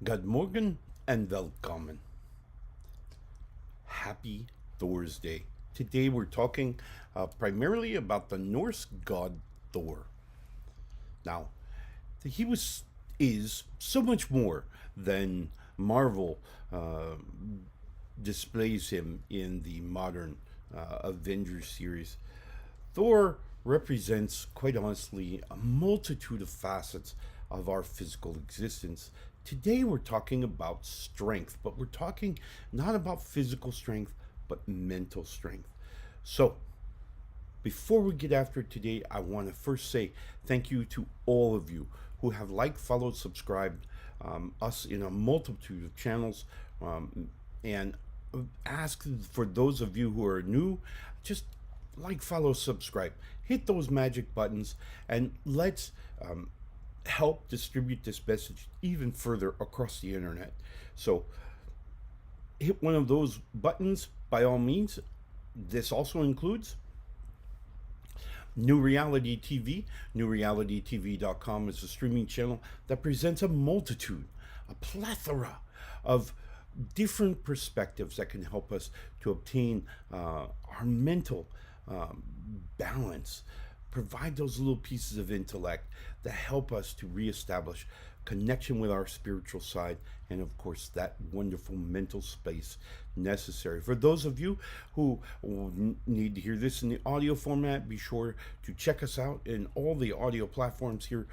Good morgen and welcome. Happy Thor's Day. Today we're talking primarily about the Norse god Thor. Now, is so much more than Marvel displays him in the modern Avengers series. Thor represents, quite honestly, a multitude of facets of our physical existence. Today we're talking about strength, but we're talking not about physical strength, but mental strength. So, before we get after it today, I want to first say thank you to all of you who have liked, followed, subscribed us in a multitude of channels, and ask for those of you who are new, just like, follow, subscribe, hit those magic buttons, and let's help distribute this message even further across the internet. So hit one of those buttons by all means. This also includes New Reality TV. newrealitytv.com is a streaming channel that presents a plethora of different perspectives that can help us to obtain our mental balance, provide those little pieces of intellect that help us to reestablish connection with our spiritual side, and of course that wonderful mental space necessary. For those of you who need to hear this in the audio format, be sure to check us out in all the audio platforms here.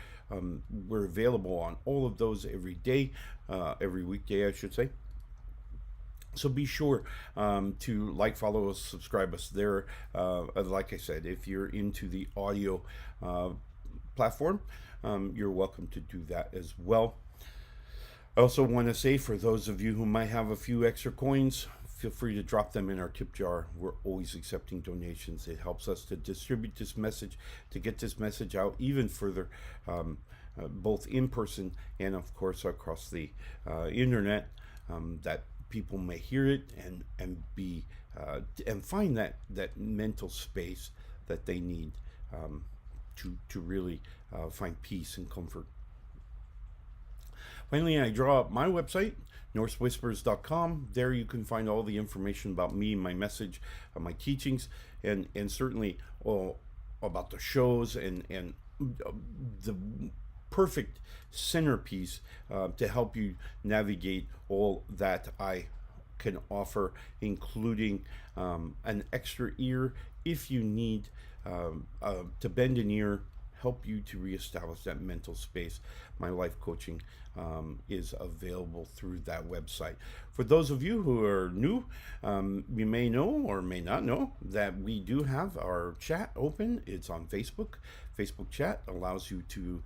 We're available on all of those every weekday, I should say. So be sure to like, follow us, subscribe us there. Like I said, if you're into the audio platform, you're welcome to do that as well. I also want to say, for those of you who might have a few extra coins, feel free to drop them in our tip jar. We're always accepting donations. It helps us to distribute this message, to get this message out even further, both in person and of course across the internet, that people may hear it and be and find that mental space that they need to really find peace and comfort. Finally, I draw up my website, NorseWhispers.com. There you can find all the information about me, my message, my teachings, and certainly all about the shows and the perfect centerpiece to help you navigate all that I can offer, including an extra ear if you need to bend an ear, help you to reestablish that mental space. My life coaching is available through that website. For those of you who are new, you may know or may not know that we do have our chat open. It's on Facebook. Facebook chat allows you to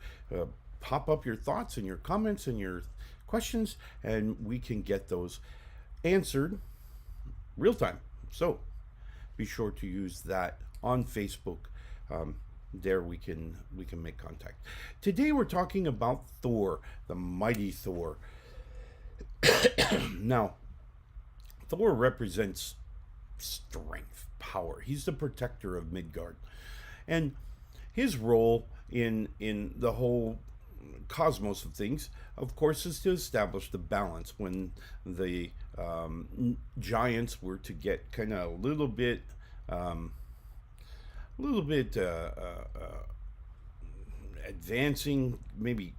pop up your thoughts and your comments and your questions, and we can get those answered real time. So be sure to use that on Facebook. There we can make contact. Today we're talking about Thor, the mighty Thor. Now, Thor represents strength, power. He's the protector of Midgard, and his role in the whole cosmos of things, of course, is to establish the balance when the giants were to get kind of a little bit advancing, maybe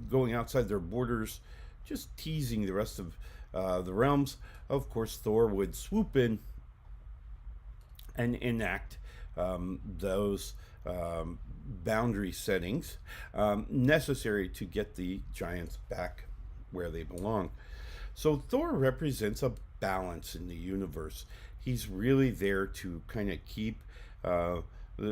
going outside their borders, just teasing the rest of the realms. Of course, Thor would swoop in and enact those boundary settings necessary to get the giants back where they belong. So Thor represents a balance in the universe. He's really there to kind of keep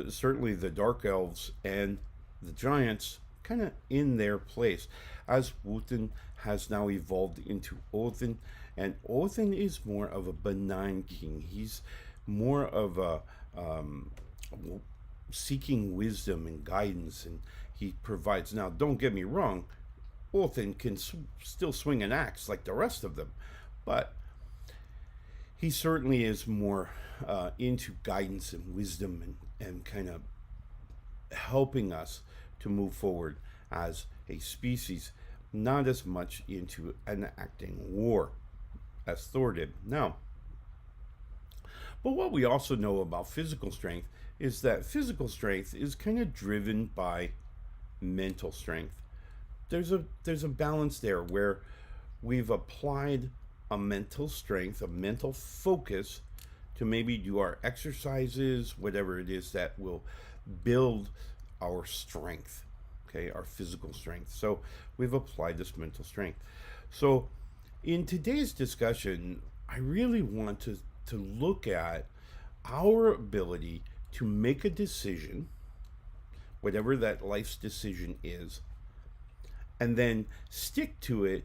certainly the dark elves and the giants kind of in their place, as Wotan has now evolved into Odin, and Odin is more of a benign king. He's more of a seeking wisdom and guidance, and he provides. Now, don't get me wrong, Odin can still swing an axe like the rest of them, but he certainly is more into guidance and wisdom and kind of helping us to move forward as a species, not as much into enacting war as Thor did. Now, but what we also know about physical strength is that physical strength is kind of driven by mental strength. There's a balance there where we've applied a mental strength, a mental focus to maybe do our exercises, whatever it is that will build our strength, okay, our physical strength. So we've applied this mental strength. So in today's discussion, I really want to look at our ability to make a decision, whatever that life's decision is, and then stick to it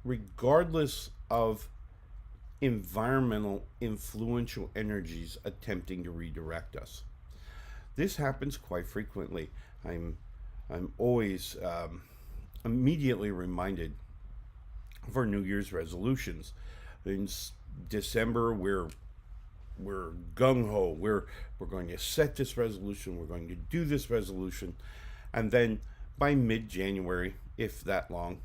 regardless of environmental influential energies attempting to redirect us. This happens quite frequently. I'm always immediately reminded of our New Year's resolutions. In December, we're gung ho. We're going to set this resolution. We're going to do this resolution, and then by mid-January, if that long,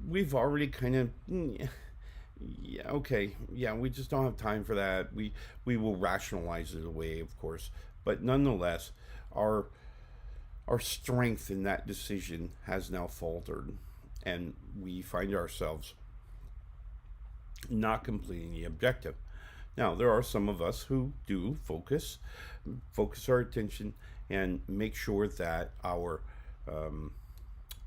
we've already kind of we just don't have time for that. We will rationalize it away, of course, but nonetheless, our strength in that decision has now faltered, and we find ourselves not completing the objective. Now, there are some of us who do focus our attention and make sure that our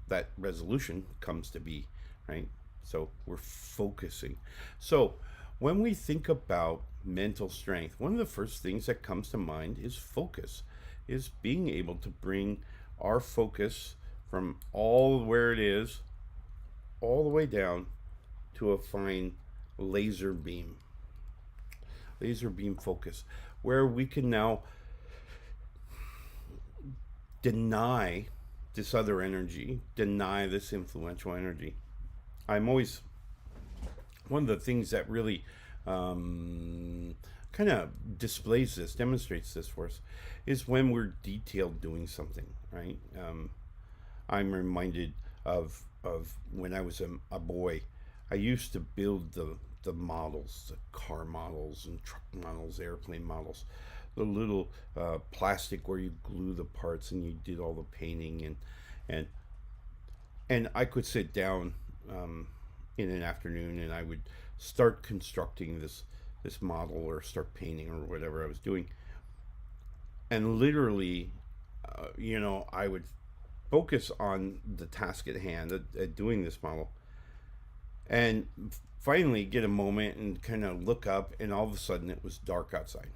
that resolution comes to be, right? So we're focusing. So when we think about mental strength, one of the first things that comes to mind is focus, is being able to bring our focus from all where it is all the way down to a fine laser beam focus, where we can now deny this other energy, deny this influential energy. I'm always, one of the things that really kind of demonstrates this for us, is when we're detailed doing something, right? I'm reminded of when I was a boy. I used to build the models, the car models and truck models, airplane models, the little plastic where you glue the parts and you did all the painting, and I could sit down in an afternoon and I would start constructing this model or start painting or whatever I was doing, and literally I would focus on the task at hand, at doing this model, and finally get a moment and kind of look up, and all of a sudden it was dark outside.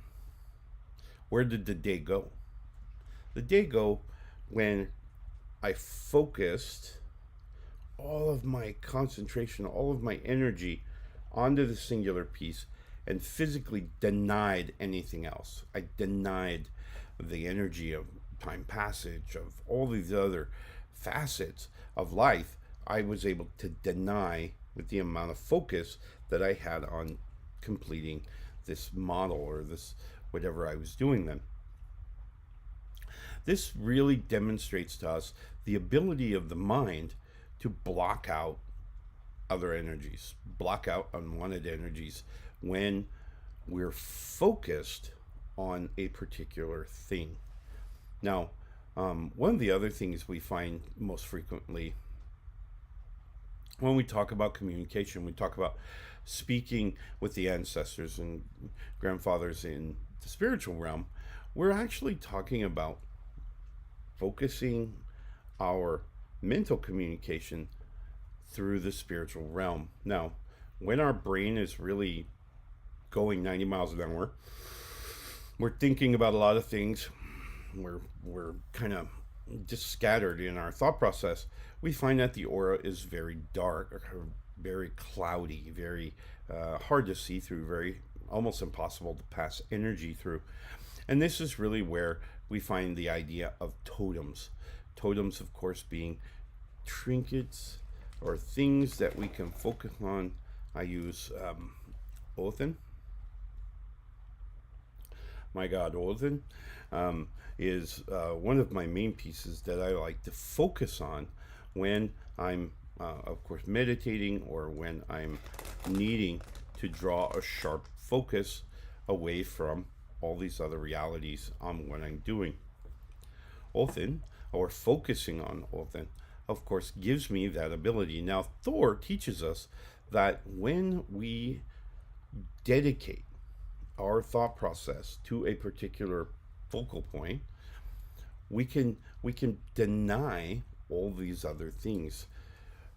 Where did the day go? The day go when I focused all of my concentration, all of my energy onto the singular piece and physically denied anything else. I denied the energy of time passage, of all these other facets of life. I was able to deny with the amount of focus that I had on completing this model or this whatever I was doing then. This really demonstrates to us the ability of the mind to block out other energies, block out unwanted energies when we're focused on a particular thing. Now, one of the other things we find most frequently when we talk about communication, we talk about speaking with the ancestors and grandfathers in the spiritual realm, we're actually talking about focusing our mental communication through the spiritual realm. Now, when our brain is really going 90 miles an hour, we're thinking about a lot of things. We're kind of just scattered in our thought process. We find that the aura is very dark, very cloudy, very hard to see through, very almost impossible to pass energy through. And this is really where we find the idea of totems. Totems, of course, being trinkets or things that we can focus on. I use Othin. My god, Odin, is one of my main pieces that I like to focus on when I'm, of course, meditating or when I'm needing to draw a sharp focus away from all these other realities on what I'm doing. Othin, or focusing on Othin, of course, gives me that ability. Now, Thor teaches us that when we dedicate our thought process to a particular focal point, we can deny all these other things.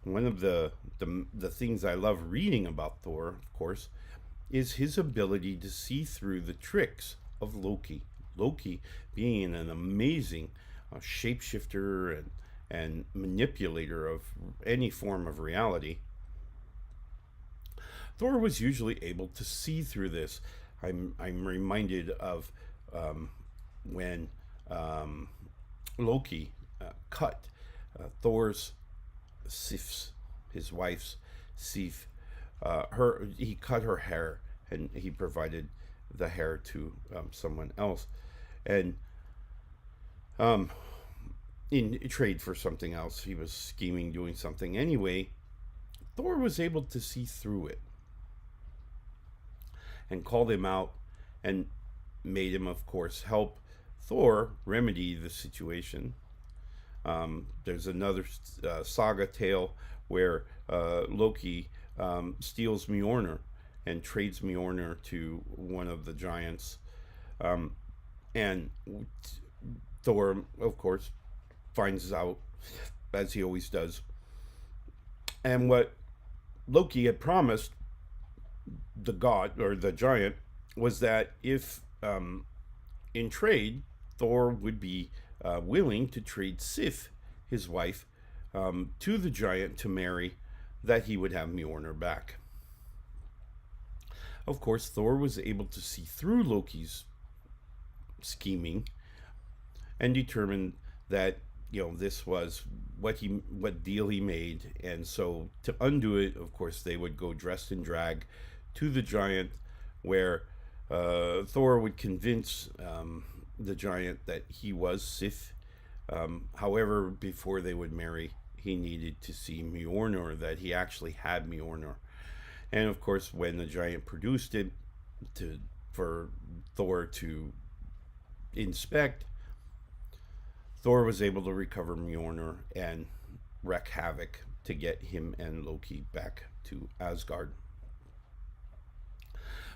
One of the things I love reading about Thor, of course, is his ability to see through the tricks of Loki. Loki being an amazing shapeshifter and manipulator of any form of reality. Thor was usually able to see through this. I'm reminded of when Loki cut Thor's Sif's, his wife's Sif. He cut her hair and he provided the hair to someone else, and in trade for something else. He was scheming, doing something anyway. Thor was able to see through it and called him out and made him, of course, help Thor remedy the situation. There's another saga tale where Loki steals Mjolnir and trades Mjolnir to one of the giants. And Thor, of course, finds out, as he always does. And what Loki had promised the god or the giant was that if in trade Thor would be willing to trade Sif, his wife, to the giant to marry, that he would have Mjolnir back. Of course, Thor was able to see through Loki's scheming and determined that this was what deal he made, and so to undo it, of course, they would go dressed in drag to the giant, where Thor would convince the giant that he was Sif. However, before they would marry, he needed to see Mjolnir, that he actually had Mjolnir. And of course, when the giant produced it for Thor to inspect, Thor was able to recover Mjolnir and wreak havoc to get him and Loki back to Asgard.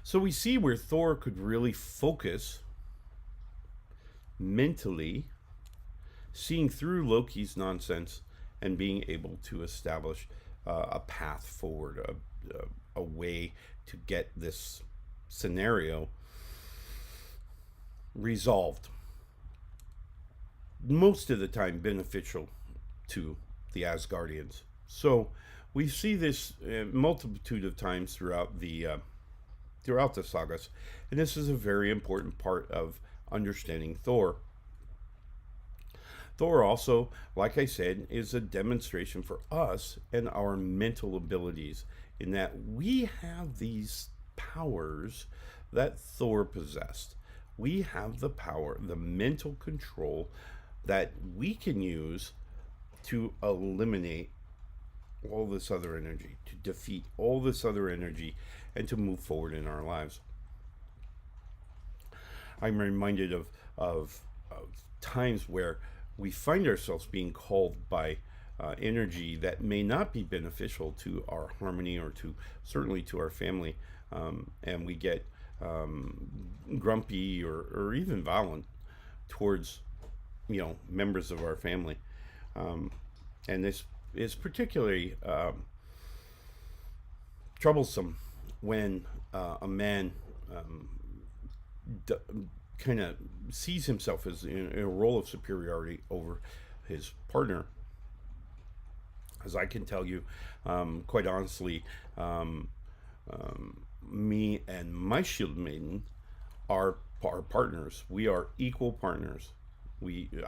So we see where Thor could really focus mentally seeing through Loki's nonsense and being able to establish a path forward, a way to get this scenario resolved. Most of the time, beneficial to the Asgardians. So we see this a multitude of times throughout the sagas, and this is a very important part of understanding Thor. Thor also, like I said, is a demonstration for us and our mental abilities, in that we have these powers that Thor possessed. We have the power, the mental control that we can use to eliminate all this other energy, to defeat all this other energy, and to move forward in our lives. I'm reminded of times where we find ourselves being called by energy that may not be beneficial to our harmony or to certainly to our family, and we get grumpy or even violent towards members of our family, and this is particularly troublesome when a man d- kind of sees himself as in a role of superiority over his partner. As I can tell you, quite honestly, me and my shield maiden are partners. We are equal partners.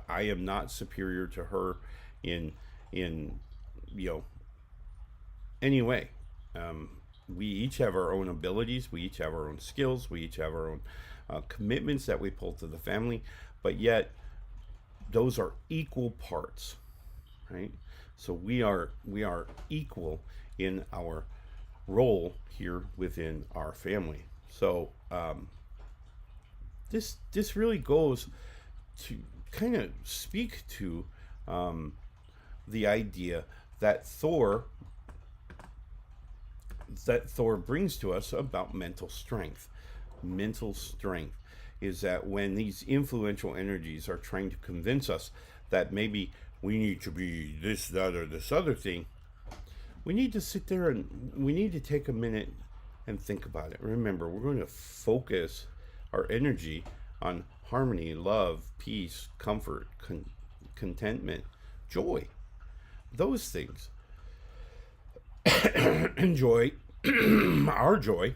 I am not superior to her in any way. We each have our own abilities. We each have our own skills. We each have our own commitments that we pull to the family. But yet, those are equal parts, right? So we are equal in our role here within our family. So this really goes to kind of speak to the idea that Thor brings to us about mental strength. Mental strength is that when these influential energies are trying to convince us that maybe we need to be this, that, or this other thing, we need to sit there and we need to take a minute and think about it. Remember, we're going to focus our energy on harmony, love, peace, comfort, contentment, joy. Those things. And joy, our joy,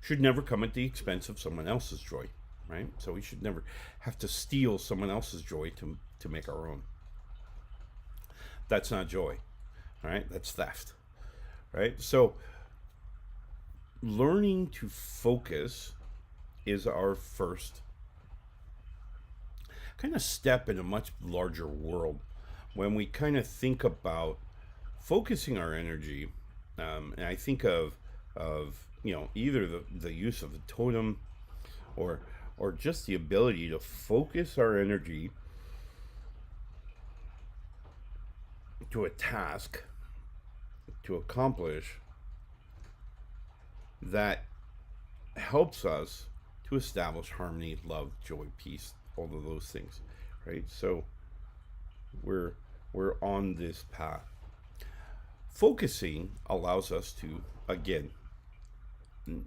should never come at the expense of someone else's joy, right? So we should never have to steal someone else's joy to make our own. That's not joy, right? That's theft, right? So learning to focus is our first kind of step in a much larger world when we kind of think about focusing our energy. And I think of either the use of the totem or just the ability to focus our energy to a task to accomplish that helps us to establish harmony, love, joy, peace, all of those things, right? So we're on this path. Focusing allows us to, again,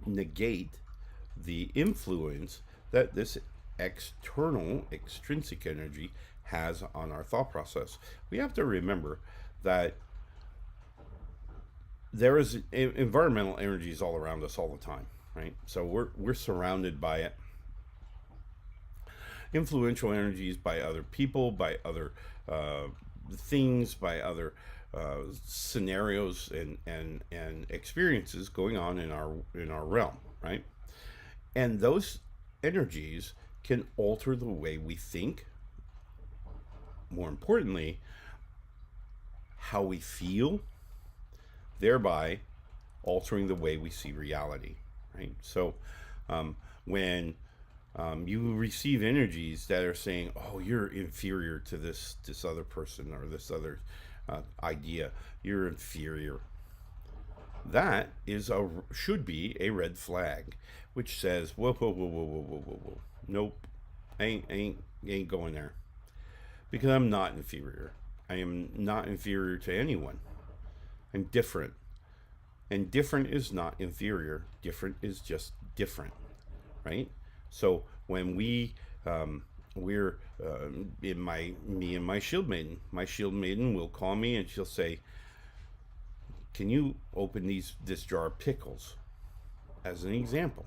negate the influence that this extrinsic energy has on our thought process. We have to remember that there is environmental energies all around us all the time, right? So we're surrounded by it. Influential energies by other people, by other things, by other scenarios and experiences going on in our realm, right? And those energies can alter the way we think. More importantly, how we feel, thereby altering the way we see reality, right? So when you receive energies that are saying, "Oh, you're inferior to this other person or this other idea. You're inferior." That should be a red flag, which says, "Whoa, whoa, whoa, whoa, whoa, whoa, whoa, whoa. Nope, ain't going there." Because I'm not inferior. I am not inferior to anyone. I'm different. And different is not inferior. Different is just different, right? So when we're in me and my shield maiden will call me and she'll say, "Can you open this jar of pickles?" As an example.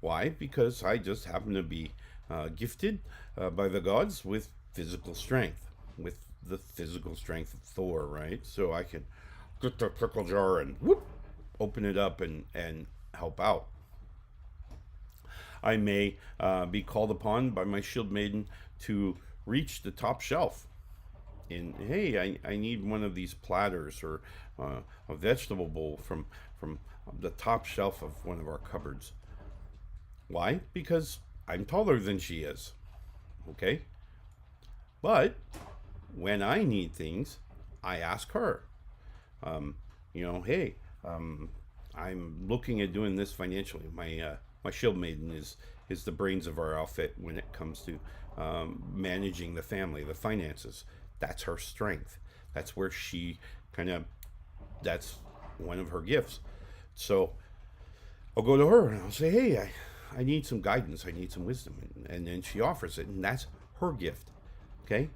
Why? Because I just happen to be gifted by the gods with physical strength, with the physical strength of Thor, right? So I can get the pickle jar and whoop, open it up and help out. I may be called upon by my shield maiden to reach the top shelf. And hey, I need one of these platters or a vegetable bowl from the top shelf of one of our cupboards. Why? Because I'm taller than she is. Okay? But when I need things, I ask her. Hey, I'm looking at doing this financially. My shield maiden is the brains of our outfit when it comes to managing the family, the finances. That's her strength. That's where she that's one of her gifts. So I'll go to her and I'll say, hey, I need some guidance. I need some wisdom. And then she offers it. And that's her gift. Okay?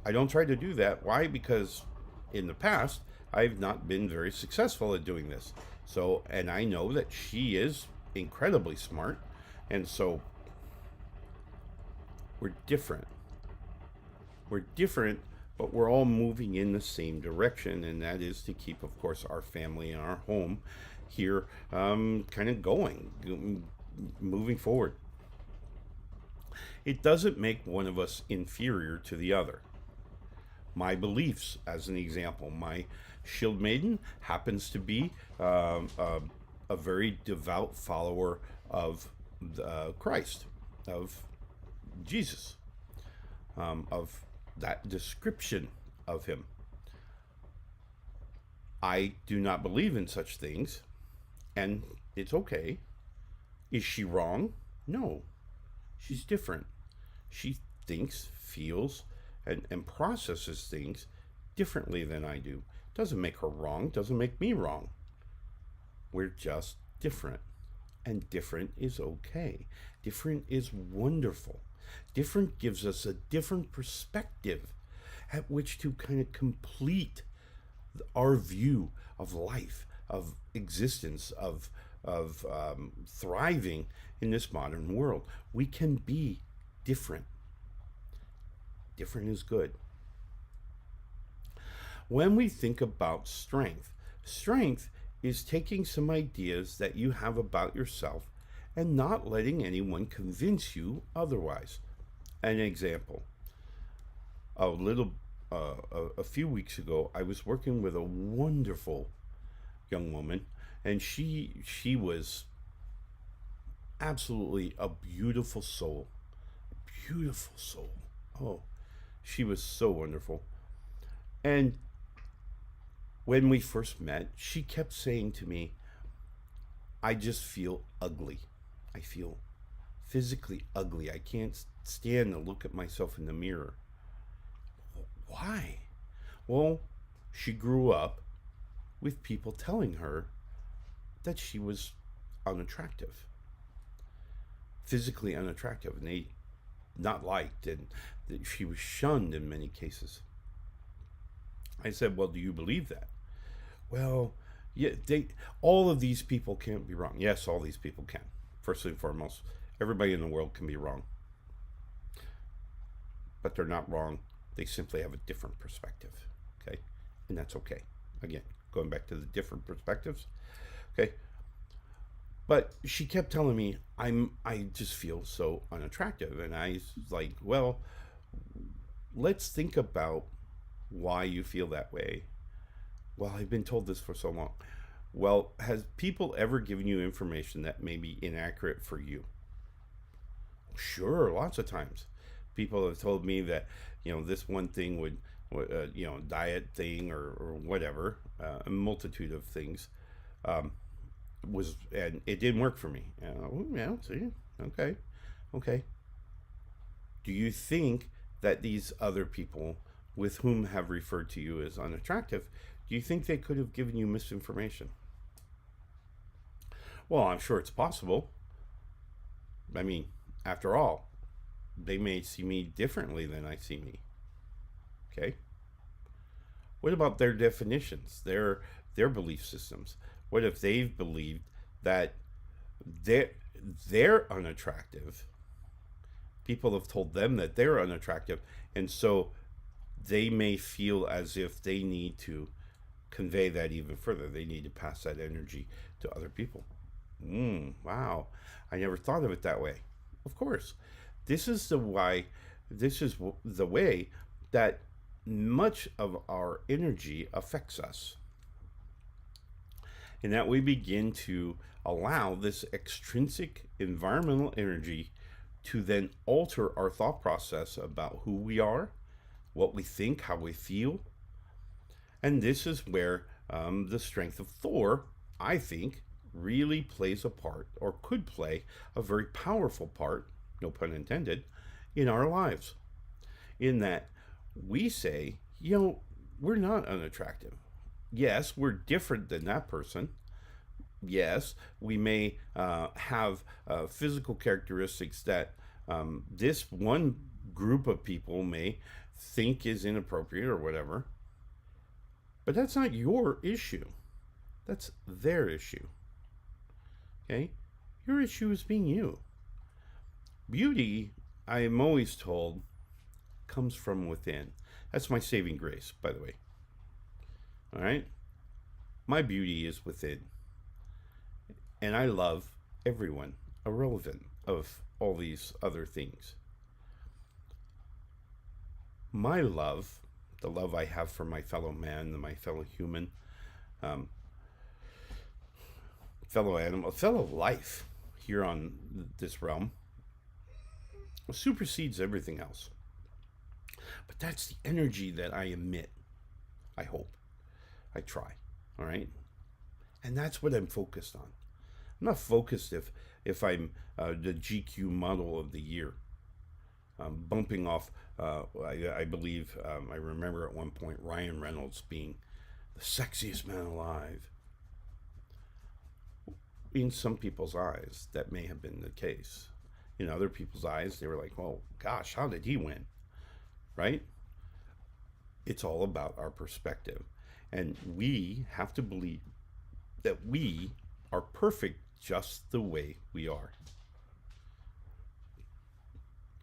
I don't try to do that. Why? Because in the past, I've not been very successful at doing this. So, and I know that she is incredibly smart. And so we're different. We're different, but we're all moving in the same direction. And that is to keep, of course, our family and our home here kind of going, moving forward. It doesn't make one of us inferior to the other. My beliefs, as an example, my shield maiden happens to be a very devout follower of Christ, of Jesus, of that description of him. I do not believe in such things, and it's okay. Is she wrong? No. She's different. She thinks, feels, and processes things differently than I do. Doesn't make her wrong, doesn't make me wrong. We're just different. And different is okay. Different is wonderful. Different gives us a different perspective at which to kind of complete our view of life, of existence, of thriving in this modern world. We can be different. Different is good. When we think about strength, strength is taking some ideas that you have about yourself and not letting anyone convince you otherwise. An example: a few weeks ago, I was working with a wonderful young woman, and she was absolutely a beautiful soul. Beautiful soul. Oh, she was so wonderful. And when we first met, she kept saying to me, I just feel ugly. I feel physically ugly. I can't stand to look at myself in the mirror. Why? Well, she grew up with people telling her that she was unattractive, physically unattractive, and they not liked, and that she was shunned in many cases. I said, well, do you believe that? Well, yeah, all of these people can't be wrong. Yes, all these people can. First and foremost, everybody in the world can be wrong. But they're not wrong. They simply have a different perspective. Okay? And that's okay. Again, going back to the different perspectives. Okay? But she kept telling me I just feel so unattractive. And I was like, well, let's think about why you feel that way. Well, I've been told this for so long. Well, has people ever given you information that may be inaccurate for you? Sure, lots of times. People have told me that, this one thing would, diet thing or whatever, a multitude of things, and it didn't work for me. See, okay. Do you think that these other people with whom have referred to you as unattractive, do you think they could have given you misinformation? Well, I'm sure it's possible. I mean, after all, they may see me differently than I see me. Okay? What about their definitions, their belief systems? What if they've believed that they're unattractive? People have told them that they're unattractive, and so they may feel as if they need to convey that even further. They need to pass that energy to other people. Wow, I never thought of it that way. Of course, this is the why. This is the way that much of our energy affects us, and that we begin to allow this extrinsic environmental energy to then alter our thought process about who we are, what we think, how we feel. And this is where the strength of Thor, I think, really plays a part, or could play a very powerful part, no pun intended, in our lives. In that we say, we're not unattractive. Yes, we're different than that person. Yes, we may have physical characteristics that this one group of people may think is inappropriate or whatever. But that's not your issue. That's their issue. Okay? Your issue is being you. Beauty, I am always told, comes from within. That's my saving grace, by the way. All right? My beauty is within. And I love everyone, irrelevant of all these other things. My love, the love I have for my fellow man, my fellow human, fellow animal, fellow life here on this realm, supersedes everything else. But that's the energy that I emit. I hope. I try. All right? And that's what I'm focused on. I'm not focused if I'm the GQ model of the year. Bumping off, I believe, I remember at one point Ryan Reynolds being the sexiest man alive. In some people's eyes, that may have been the case. In other people's eyes, they were like, oh, gosh, how did he win? Right? It's all about our perspective. And we have to believe that we are perfect just the way we are.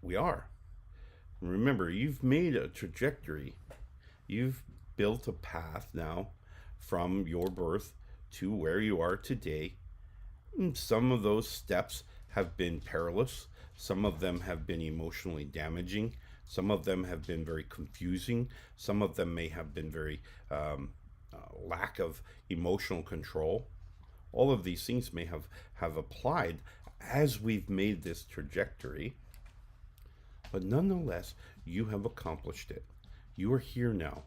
We are. Remember, you've made a trajectory. You've built a path now from your birth to where you are today. And some of those steps have been perilous. Some of them have been emotionally damaging. Some of them have been very confusing. Some of them may have been very lack of emotional control. All of these things may have applied as we've made this trajectory. But nonetheless, you have accomplished it. You are here now.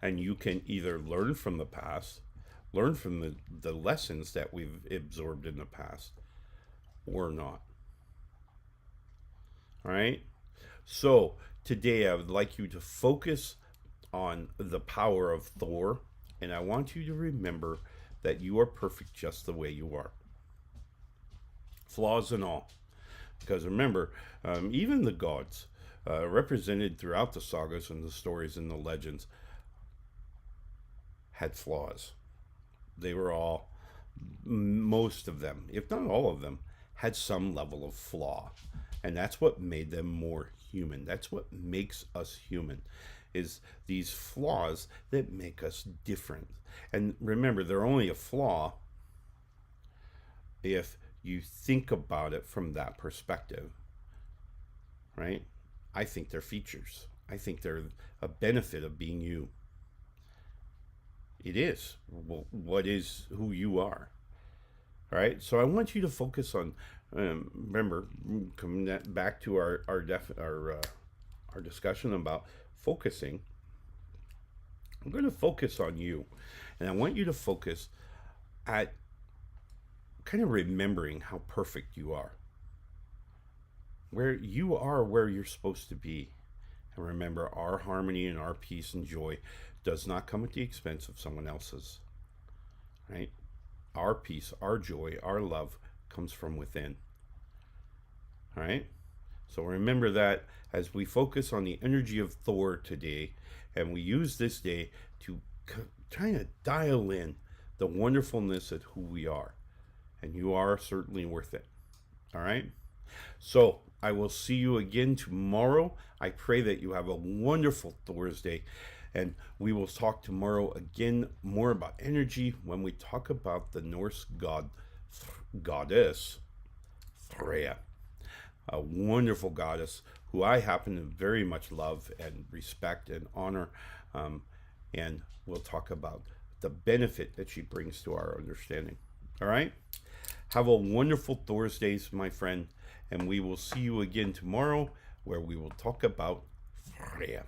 And you can either learn from the past, learn from the lessons that we've absorbed in the past, or not. All right? So today I would like you to focus on the power of Thor, and I want you to remember that you are perfect just the way you are. Flaws and all. Because remember, even the gods, represented throughout the sagas and the stories and the legends, had flaws. They were all, most of them, if not all of them, had some level of flaw. And that's what made them more human. That's what makes us human, is these flaws that make us different. And remember, they're only a flaw if you think about it from that perspective, right? I think they're features. I think they're a benefit of being you. It is. Well, what is who you are, right? So I want you to focus on, remember, coming back to our discussion about focusing. I'm going to focus on you, and I want you to focus at kind of remembering how perfect you are. where you are where you're supposed to be. And remember, our harmony and our peace and joy does not come at the expense of someone else's. Right? Our peace, our joy, our love comes from within. All right? So remember that as we focus on the energy of Thor today, and we use this day to kind of dial in the wonderfulness of who we are. And you are certainly worth it. All right? So I will see you again tomorrow. I pray that you have a wonderful Thursday. And we will talk tomorrow again more about energy when we talk about the Norse goddess, Freya. A wonderful goddess who I happen to very much love and respect and honor. And we'll talk about the benefit that she brings to our understanding. All right? Have a wonderful Thursdays, my friend. And we will see you again tomorrow where we will talk about Freya.